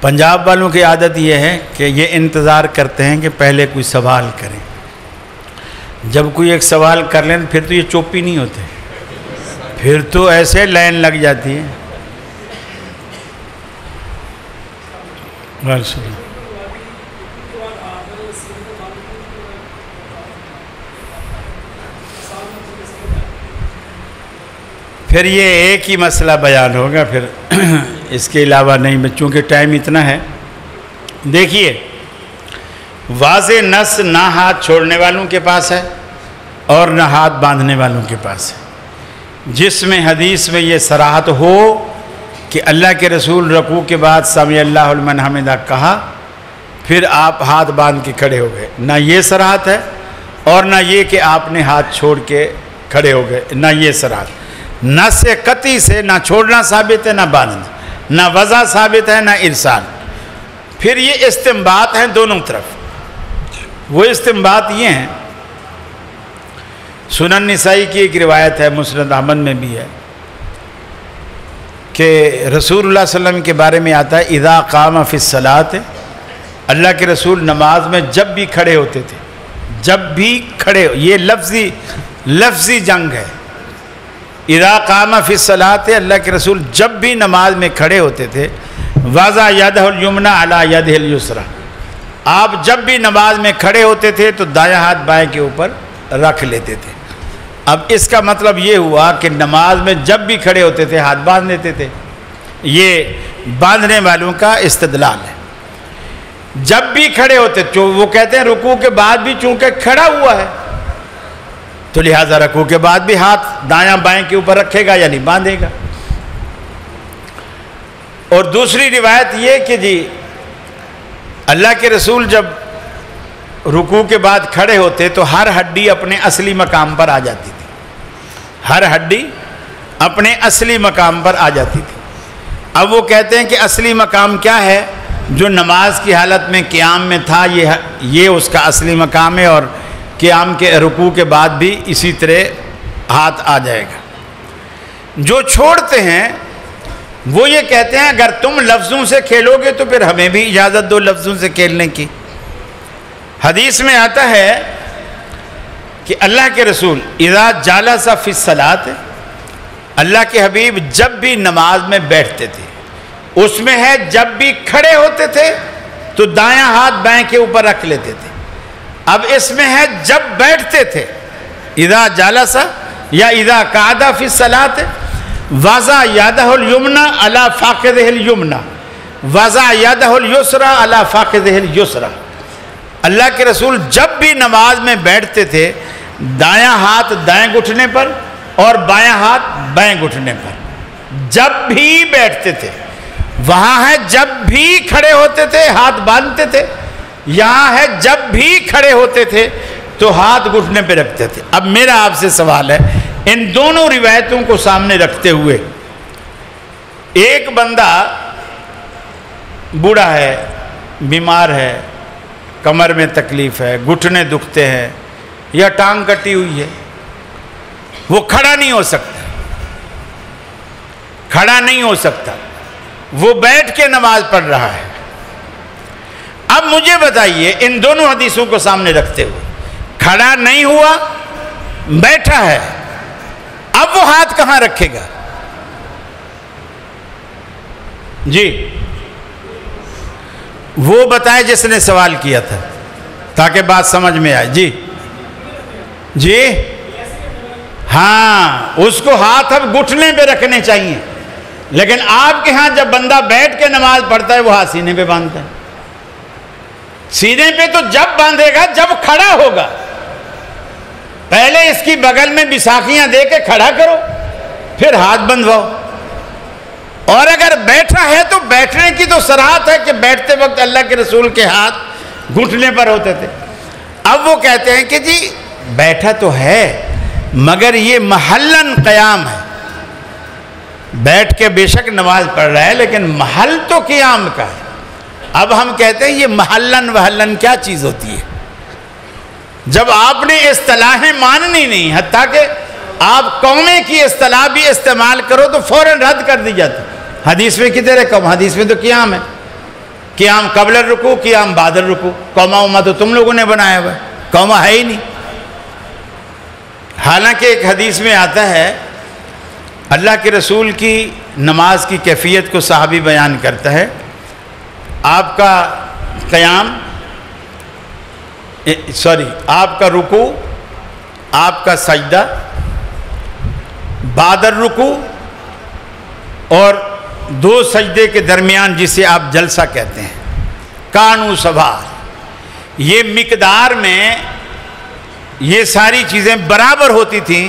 پنجاب والوں کی عادت یہ ہے کہ یہ انتظار کرتے ہیں کہ پہلے کوئی سوال کریں، جب کوئی ایک سوال کر لیں پھر تو یہ چوپی نہیں ہوتے، پھر تو ایسے لائن لگ جاتی ہے۔ پھر یہ ایک ہی مسئلہ بیان ہوگا، پھر اس کے علاوہ نہیں، چونکہ ٹائم اتنا ہے۔ دیکھیے، واضح نص نہ ہاتھ چھوڑنے والوں کے پاس ہے اور نہ ہاتھ باندھنے والوں کے پاس ہے، جس میں حدیث میں یہ صراحت ہو کہ اللہ کے رسول رکوع کے بعد سمع اللہ لمن حمدہ کہا، پھر آپ ہاتھ باندھ کے کھڑے ہو گئے، نہ یہ صراحت ہے اور نہ یہ کہ آپ نے ہاتھ چھوڑ کے کھڑے ہو گئے، نہ یہ صراحت۔ نص قطعی سے نہ چھوڑنا ثابت ہے نہ باندھنا، نہ وضع ثابت ہے نہ ارسال۔ پھر یہ استنباط ہیں دونوں طرف۔ وہ استنباط یہ ہیں، سنن نسائی کی ایک روایت ہے، مسند احمد میں بھی ہے، کہ رسول اللہ صلی اللہ علیہ وسلم کے بارے میں آتا ہے اذا قام فی الصلاۃ، اللہ کے رسول نماز میں جب بھی کھڑے ہوتے تھے، جب بھی کھڑے، یہ لفظی جنگ ہے۔ اذا قام فی الصلاۃ، اللہ کے رسول جب بھی نماز میں کھڑے ہوتے تھے، وضع یدہ الیمنی علی یدہ الیسری، آپ جب بھی نماز میں کھڑے ہوتے تھے تو دایاں ہاتھ بائیں کے اوپر رکھ لیتے تھے۔ اب اس کا مطلب یہ ہوا کہ نماز میں جب بھی کھڑے ہوتے تھے ہاتھ باندھ لیتے تھے، یہ باندھنے والوں کا استدلال ہے۔ جب بھی کھڑے ہوتے، وہ کہتے ہیں رکوع کے بعد بھی چونکہ کھڑا ہوا ہے تو لہٰذا رکوع کے بعد بھی ہاتھ دایاں بائیں کے اوپر رکھے گا یعنی باندھے گا۔ اور دوسری روایت یہ کہ جی اللہ کے رسول جب رکوع کے بعد کھڑے ہوتے تو ہر ہڈی اپنے اصلی مقام پر آ جاتی تھی، ہر ہڈی اپنے اصلی مقام پر آ جاتی تھی۔ اب وہ کہتے ہیں کہ اصلی مقام کیا ہے؟ جو نماز کی حالت میں قیام میں تھا، یہ اس کا اصلی مقام ہے، اور قیام کے رکوع کے بعد بھی اسی طرح ہاتھ آ جائے گا۔ جو چھوڑتے ہیں وہ یہ کہتے ہیں اگر تم لفظوں سے کھیلو گے تو پھر ہمیں بھی اجازت دو لفظوں سے کھیلنے کی۔ حدیث میں آتا ہے کہ اللہ کے رسول اذا جالس فی الصلاۃ، اللہ کے حبیب جب بھی نماز میں بیٹھتے تھے، اس میں ہے جب بھی کھڑے ہوتے تھے تو دایاں ہاتھ بائیں کے اوپر رکھ لیتے تھے۔ اب اس میں ہے جب بیٹھتے تھے، اذا جالس یا اذا قعد فی الصلاۃ وضع یدہ الیمنی علی فخذہ الیمنی وضع یدہ الیسری علی فخذہ الیسری۔ اللہ کے رسول جب بھی نماز میں بیٹھتے تھے دایاں ہاتھ دائیں گھٹنے پر اور بایاں ہاتھ بائیں گھٹنے پر، جب بھی بیٹھتے تھے۔ وہاں ہے جب بھی کھڑے ہوتے تھے ہاتھ باندھتے تھے، یہاں ہے جب بھی کھڑے ہوتے تھے تو ہاتھ گھٹنے پہ رکھتے تھے۔ اب میرا آپ سے سوال ہے، ان دونوں روایتوں کو سامنے رکھتے ہوئے ایک بندہ بوڑھا ہے، بیمار ہے، کمر میں تکلیف ہے، گھٹنے دکھتے ہیں یا ٹانگ کٹی ہوئی ہے، وہ کھڑا نہیں ہو سکتا، کھڑا نہیں ہو سکتا، وہ بیٹھ کے نماز پڑھ رہا ہے۔ اب مجھے بتائیے ان دونوں حدیثوں کو سامنے رکھتے ہوئے، کھڑا نہیں ہوا، بیٹھا ہے، اب وہ ہاتھ کہاں رکھے گا؟ جی وہ بتائے جس نے سوال کیا تھا تاکہ بات سمجھ میں آئے۔ جی جی ہاں، اس کو ہاتھ اب گھٹنے پہ رکھنے چاہیے، لیکن آپ کے ہاں جب بندہ بیٹھ کے نماز پڑھتا ہے وہ ہاتھ سینے پہ باندھتا ہے۔ سینے پہ تو جب باندھے گا جب کھڑا ہوگا، پہلے اس کی بغل میں بساخیاں دے کے کھڑا کرو پھر ہاتھ بندھواؤ۔ اور اگر بیٹھا ہے تو بیٹھنے کی تو صراحت ہے کہ بیٹھتے وقت اللہ کے رسول کے ہاتھ گھٹنے پر ہوتے تھے۔ اب وہ کہتے ہیں کہ جی بیٹھا تو ہے مگر یہ محلن قیام ہے، بیٹھ کے بے شک نماز پڑھ رہا ہے لیکن محل تو قیام کا ہے۔ اب ہم کہتے ہیں یہ محلن وحلن کیا چیز ہوتی ہے؟ جب آپ نے اصطلاحیں ماننی نہیں، حتیٰ کہ آپ قومیں کی اصطلاح بھی استعمال کرو تو فوراً رد کر دی جاتی۔ حدیث میں کدھر ہے قوم؟ حدیث میں تو قیام ہے۔ قیام قبل الرکوع، قیام بعد الرکوع. قوما وما تو تم لوگوں نے بنایا ہوا ہے، قوما ہے ہی نہیں. حالانکہ ایک حدیث میں آتا ہے اللہ کے رسول کی نماز کی کیفیت کو صحابی بیان کرتا ہے. آپ کا قیام آپ کا رکوع، آپ کا سجدہ، بعد الرکوع اور دو سجدے کے درمیان جسے آپ جلسہ کہتے ہیں، کانو سبھا، یہ مقدار میں یہ ساری چیزیں برابر ہوتی تھیں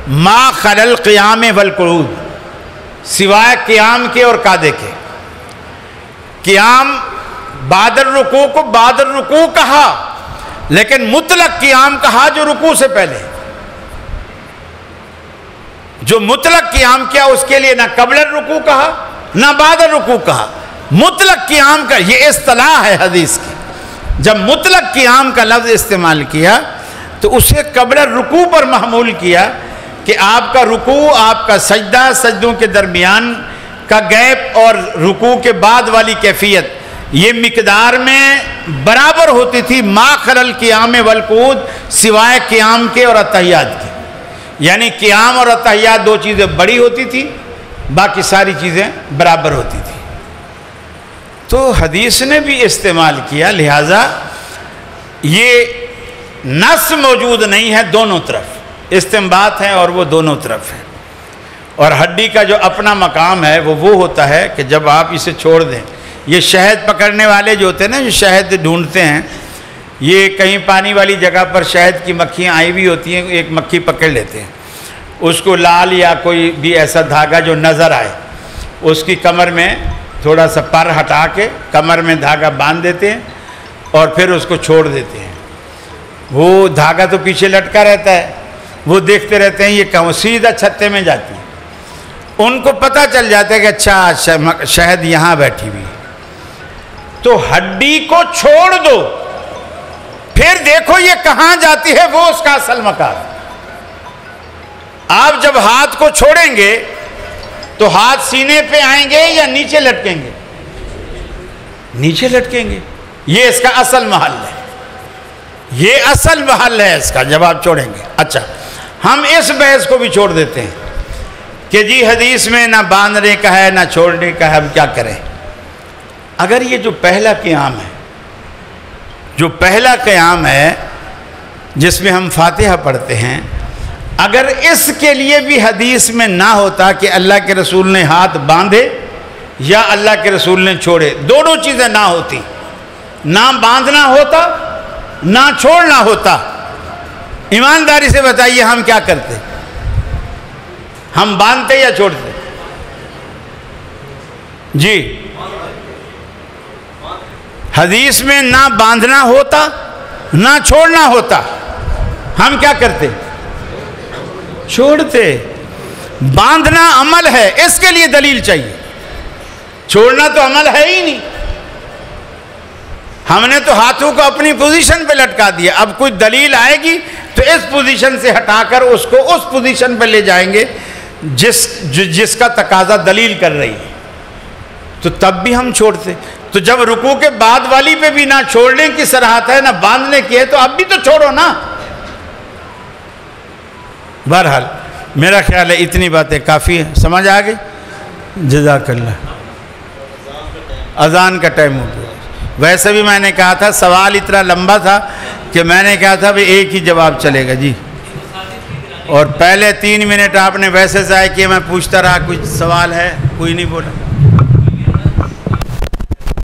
ما خلل قیام والقعود، سوائے قیام کے اور قعدے کے. قیام بعد الرکوع کو بعد الرکوع کہا، لیکن مطلق قیام کہا جو رکوع سے پہلے. جو مطلق قیام کیا اس کے لیے نہ قبل الرکوع کہا نہ بعد الرکوع کہا. مطلق قیام کا یہ اصطلاح ہے حدیث کی. جب مطلق قیام کا لفظ استعمال کیا تو اسے قبل الرکوع پر محمول کیا کہ آپ کا رکوع، آپ کا سجدہ، سجدوں کے درمیان کا گیپ اور رکوع کے بعد والی کیفیت یہ مقدار میں برابر ہوتی تھی ما خلل قیام والقعود، سوائے قیام کے اور اتحیات کے. یعنی قیام اور اتحیات دو چیزیں بڑی ہوتی تھی، باقی ساری چیزیں برابر ہوتی تھی. تو حدیث نے بھی استعمال کیا، لہٰذا یہ نص موجود نہیں ہے دونوں طرف، استنباط ہے اور وہ دونوں طرف ہے. اور ہڈی کا جو اپنا مقام ہے وہ ہوتا ہے کہ جب آپ اسے چھوڑ دیں. یہ شہد پکڑنے والے جو ہوتے ہیں نا، جو شہد ڈھونڈتے ہیں، یہ کہیں پانی والی جگہ پر شہد کی مکھیاں آئی ہوئی ہوتی ہیں، ایک مکھی پکڑ لیتے ہیں، اس کو لال یا کوئی بھی ایسا دھاگا جو نظر آئے اس کی کمر میں تھوڑا سا پر ہٹا کے کمر میں دھاگا باندھ دیتے ہیں اور پھر اس کو چھوڑ دیتے ہیں. وہ دھاگا تو پیچھے لٹکا رہتا ہے، وہ دیکھتے رہتے ہیں یہ کہاں، سیدھا چھتے میں جاتی ہے. ان کو پتہ چل جاتا ہے کہ اچھا شہد یہاں بیٹھی ہوئی. تو ہڈی کو چھوڑ دو، پھر دیکھو یہ کہاں جاتی ہے، وہ اس کا اصل مقام. آپ جب ہاتھ کو چھوڑیں گے تو ہاتھ سینے پہ آئیں گے یا نیچے لٹکیں گے؟ نیچے لٹکیں گے. یہ اس کا اصل محل ہے، یہ اصل محل ہے اس کا جب آپ چھوڑیں گے. اچھا، ہم اس بحث کو بھی چھوڑ دیتے ہیں کہ جی حدیث میں نہ باندھنے کا ہے نہ چھوڑنے کا ہے، ہم کیا کریں؟ اگر یہ جو پہلا قیام ہے، جو پہلا قیام ہے جس میں ہم فاتحہ پڑھتے ہیں، اگر اس کے لیے بھی حدیث میں نہ ہوتا کہ اللہ کے رسول نے ہاتھ باندھے یا اللہ کے رسول نے چھوڑے، دونوں چیزیں نہ ہوتی، نہ باندھنا ہوتا نہ چھوڑنا ہوتا، ایمانداری سے بتائیے ہم کیا کرتے؟ ہم باندھتے یا چھوڑتے؟ جی، حدیث میں نہ باندھنا ہوتا نہ چھوڑنا ہوتا، ہم کیا کرتے؟ چھوڑتے. باندھنا عمل ہے، اس کے لیے دلیل چاہیے. چھوڑنا تو عمل ہے ہی نہیں. ہم نے تو ہاتھوں کو اپنی پوزیشن پہ لٹکا دیا. اب کوئی دلیل آئے گی تو اس پوزیشن سے ہٹا کر اس کو اس پوزیشن پہ لے جائیں گے جس کا تقاضا دلیل کر رہی ہے. تو تب بھی ہم چھوڑتے. تو جب رکوع کے بعد والی پہ بھی نہ چھوڑنے کی صراحت ہے نہ باندھنے کی ہے تو اب بھی تو چھوڑو نا. بہرحال میرا خیال ہے اتنی باتیں کافی ہیں. سمجھ آ گئی؟ جزاک اللہ. اذان کا ٹائم ہو گیا. ویسے بھی میں نے کہا تھا سوال اتنا لمبا تھا کہ میں نے کہا تھا بھی ایک ہی جواب چلے گا. جی، اور پہلے 3 منٹ آپ نے ویسے ضائع کیے. میں پوچھتا رہا کچھ سوال ہے، کوئی نہیں بولا.